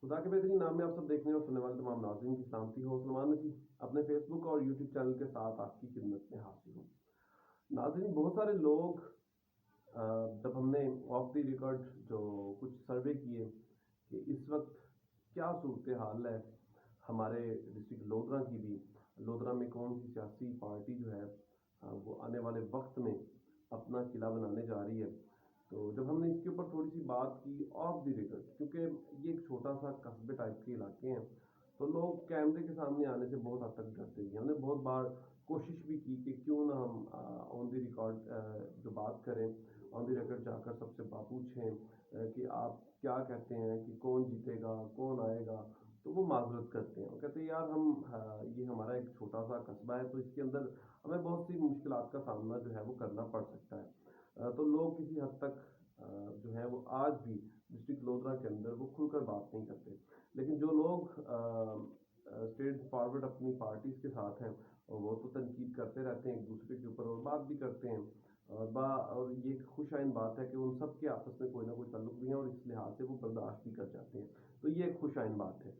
खुदा के बेहतरीन नाम में आप सब देखने और सुनने वाले तमाम नाज़रीन की सलामती हो। सलमान नसीह अपने फेसबुक और यूट्यूब चैनल के साथ आपकी खिदमत में हाजिर हूँ। नाज़रीन, बहुत सारे लोग जब हमने ऑफ द रिकॉर्ड जो कुछ सर्वे किए कि इस वक्त क्या सूरत हाल है हमारे डिस्ट्रिक्ट लोधरा की भी, लोधरा में कौन सी सियासी पार्टी जो है वो आने वाले वक्त में अपना किला बनाने जा रही है। तो जब हमने इसके ऊपर थोड़ी सी बात की ऑफ द रिकॉर्ड, क्योंकि ये एक छोटा सा कस्बे टाइप के इलाके हैं, तो लोग कैमरे के सामने आने से बहुत हद तक डरते हैं। हमने बहुत बार कोशिश भी की कि क्यों ना हम ऑन द रिकॉर्ड जो बात करें, ऑन द रिकॉर्ड जाकर सबसे पूछें कि आप क्या कहते हैं कि कौन जीतेगा, कौन आएगा। तो वो माजरत करते हैं और कहते हैं यार ये हमारा एक छोटा सा कस्बा है, तो इसके अंदर हमें बहुत सी मुश्किलात का सामना जो है वो करना पड़ सकता है। तो लोग किसी हद तक जो है वो आज भी डिस्ट्रिक्ट लोधरा के अंदर वो खुलकर बात नहीं करते। लेकिन जो लोग स्ट्रेट फॉरवर्ड अपनी पार्टीज के साथ हैं और वो तो तनकीद करते रहते हैं एक दूसरे के ऊपर और बात भी करते हैं। और ये एक खुशाइन बात है कि उन सब के आपस में कोई ना कोई ताल्लुक भी है और इस लिहाज से वो बर्दाश्त भी कर जाते हैं। तो ये एक खुशाइन बात है।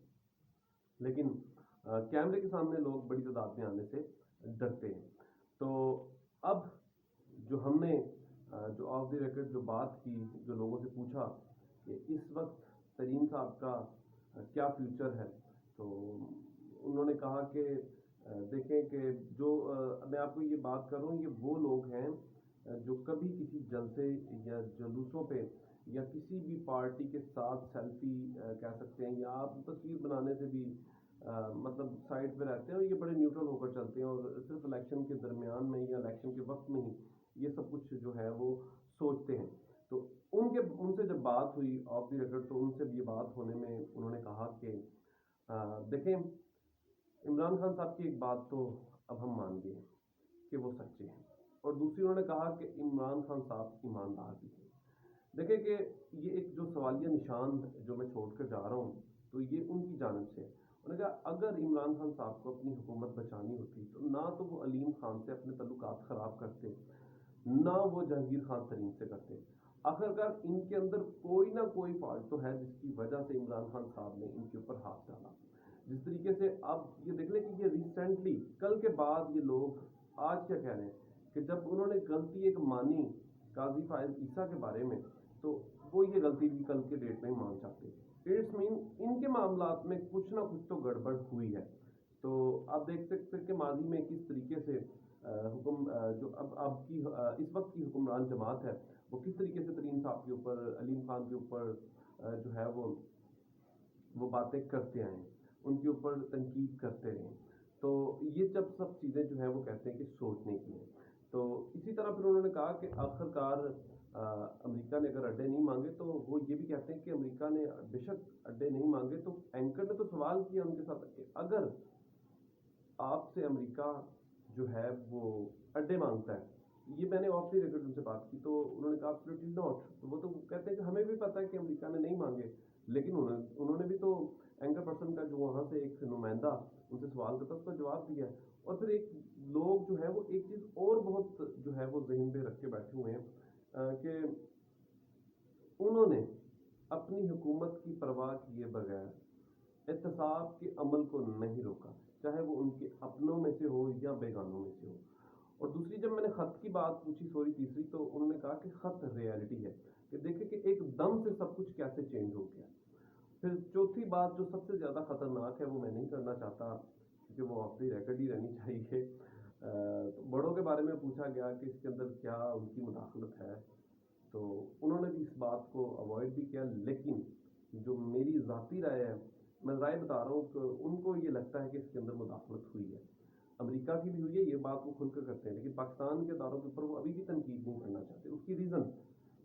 लेकिन कैमरे के सामने लोग बड़ी तादाद में आने से डरते हैं। तो अब जो हमने जो ऑफ द रिकॉर्ड जो बात की, जो लोगों से पूछा कि इस वक्त तरीन साहब का क्या फ्यूचर है, तो उन्होंने कहा कि देखें कि जो मैं आपको ये बात कर रहा हूँ, ये वो लोग हैं जो कभी किसी जलसे या जुलूसों पे या किसी भी पार्टी के साथ सेल्फी कह सकते हैं या आप तस्वीर बनाने से भी मतलब साइड पे रहते हैं और ये बड़े न्यूट्रल होकर चलते हैं और सिर्फ इलेक्शन के दरमियान में या इलेक्शन के वक्त में ही ये सब कुछ जो है वो सोचते हैं। तो उनसे जब बात हुई ऑफ द रिकॉर्ड, तो उनसे ये बात होने में उन्होंने कहा कि देखें, इमरान खान साहब की एक बात तो अब हम मान गए कि वो सच्चे हैं, और दूसरी उन्होंने कहा कि इमरान खान साहब ईमानदार भी हैं। देखें कि ये एक जो सवालिया निशान जो मैं छोड़कर जा रहा हूँ, तो ये उनकी जानिब से। उन्होंने कहा अगर इमरान खान साहब को अपनी हुकूमत बचानी होती तो ना तो वो अलीम खान से अपने तल्लुकात ख़राब करते, ना वो जहांगीर खान तरीन से करते। आखिरकार इनके अंदर कोई ना कोई फॉल्ट तो है जिसकी वजह से इमरान खान साहब ने इनके ऊपर हाथ डाला। जिस तरीके से अब ये देख लें कि ये रिसेंटली कल के बाद ये लोग आज क्या कह रहे हैं कि जब उन्होंने गलती एक मानी काजी फायज ईसा के बारे में, तो वो ये गलती भी कल के डेट में ही मान चाहते। इट्स मीन इनके मामलात में कुछ ना कुछ तो गड़बड़ हुई है। तो आप देख सकते हैं कि माजी में किस तरीके से जो अब की इस वक्त की हुक्मरान जमात है वो किस तरीके से तरीन साहब के ऊपर, अलीम खान के ऊपर जो है वो बातें करते आए, उनके ऊपर तनकीद करते रहे। तो ये जब सब चीज़ें जो है वो कहते हैं कि सोचने की हैं। तो इसी तरह फिर उन्होंने कहा कि आखिरकार अमेरिका ने अगर अड्डे नहीं मांगे, तो वो ये भी कहते हैं कि अमेरिका ने बेशक अड्डे नहीं मांगे, तो एंकर ने तो सवाल किया उनके साथ कि अगर आपसे अमेरिका जो है वो अड्डे मांगता है, ये मैंने ऑफ द रिकॉर्ड उनसे बात की, तो उन्होंने कहा एब्सोल्युटली नॉट। तो वो तो कहते हैं कि हमें भी पता है कि अमेरिका ने नहीं मांगे, लेकिन उन्होंने भी तो एंकर पर्सन का जो वहाँ से एक नुमाइंदा उनसे सवाल करता उसका जवाब दिया है। और फिर एक लोग जो है वो एक चीज़ और बहुत जो है वो जहन में रख के बैठे हुए हैं कि उन्होंने अपनी हुकूमत की परवाह किए बगैर एहतसाब के अमल को नहीं रोका, चाहे वो उनके अपनों में से हो या बेगानों में से हो। और दूसरी जब मैंने ख़त की बात पूछी, सॉरी तीसरी, तो उन्होंने कहा कि ख़त रियलिटी है कि देखें कि एक दम से सब कुछ कैसे चेंज हो गया। फिर चौथी बात जो सबसे ज़्यादा ख़तरनाक है वो मैं नहीं करना चाहता क्योंकि वो ऑफ द रिकॉर्ड ही रहनी चाहिए। तो बड़ों के बारे में पूछा गया कि इसके अंदर क्या उनकी मुदाखलत है, तो उन्होंने भी इस बात को अवॉइड भी किया। लेकिन जो मेरी ज़ाती राय है, मैं राय बता रहा हूँ कि उनको ये लगता है कि इसके अंदर मुदाखलत हुई है, अमेरिका की भी हुई है। ये बात वो खुलकर करते हैं, लेकिन पाकिस्तान के इदारों के ऊपर वो अभी भी तनकीद नहीं करना चाहते। उसकी रीज़न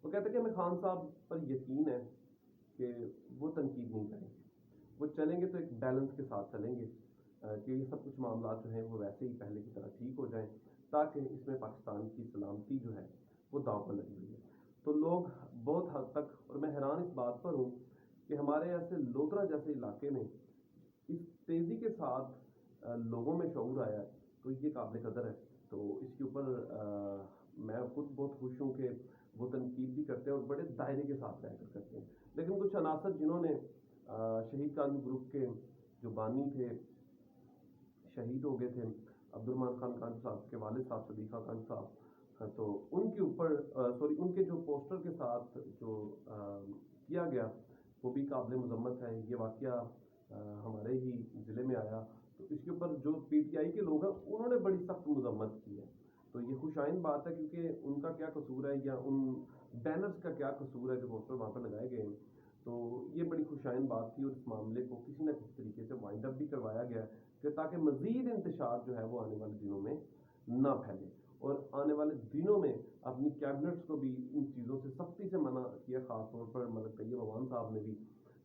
वो कहते हैं कि हमें खान साहब पर यकीन है कि वो तनकीद नहीं करेंगे, वो चलेंगे तो एक बैलेंस के साथ चलेंगे कि ये सब कुछ मामला जो हैं वो वैसे ही पहले की तरह ठीक हो जाएं, ताकि इसमें पाकिस्तान की सलामती जो है वो दांव पर लगी हुई है। तो लोग बहुत हद तक, और मैं हैरान इस बात पर हूँ कि हमारे ऐसे लोधरा जैसे इलाके में इस तेज़ी के साथ लोगों में शऊर आया है, तो ये काबिल कदर है। तो इसके ऊपर मैं खुद बहुत खुश हूँ कि वो तनकीद भी करते हैं और बड़े दायरे के साथ रहकर करते हैं। लेकिन कुछ अनासर जिन्होंने शहीद सदीक़गंज ग्रुप के जो बानी थे शहीद हो गए थे, अब्दुर्रहमान खान कांझ साहब के वालिद साहब सदीक़गंज साहब, तो उनके ऊपर उनके जो पोस्टर के साथ जो किया गया वो भी काबिल मजम्मत है। ये वाक़या हमारे ही ज़िले में आया, तो इसके ऊपर जो पीटीआई के लोग हैं उन्होंने बड़ी सख्त मजम्मत की है। तो ये खुशाइन बात है, क्योंकि उनका क्या कसूर है या उन बैनर्स का क्या कसूर है जो पोस्टर वहाँ पर लगाए गए हैं। तो ये बड़ी खुशाइन बात थी और इस मामले को किसी न किसी तरीके से वाइंड अप भी करवाया गया कि ताकि मज़ीद इंतशार जो है वो आने वाले दिनों में ना फैले, और आने वाले दिनों में अपनी कैबिनेट्स को भी इन चीज़ों से सख्ती से मना किया। ख़ासतौर पर मलिक तैयब अवान साहब ने भी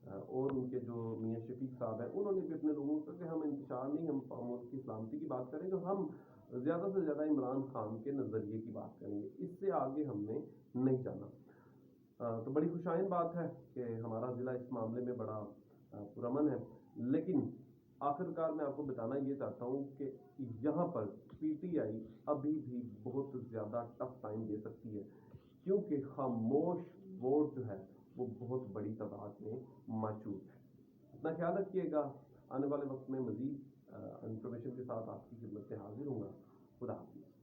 और उनके जो मियाँ शफीक साहब हैं उन्होंने भी अपने लोगों को कहा कि हम इंतशार नहीं, हम उसकी सलामती की बात करेंगे, हम ज़्यादा से ज़्यादा इमरान खान के नज़रिए की बात करेंगे, इससे आगे हमने नहीं जाना। तो बड़ी खुशाइन बात है कि हमारा ज़िला इस मामले में बड़ा पुरअमन है। लेकिन आखिरकार मैं आपको बताना ये चाहता हूँ कि यहाँ पर पीटीआई अभी भी बहुत ज़्यादा टफ टाइम दे सकती है, क्योंकि खामोश वोट जो है वो बहुत बड़ी तादाद में मौजूद है। अपना ख्याल रखिएगा। आने वाले वक्त में मज़ीद इंफॉर्मेशन के साथ आपकी खिदमत में हाजिर हूँगा। खुदा हाफिज़।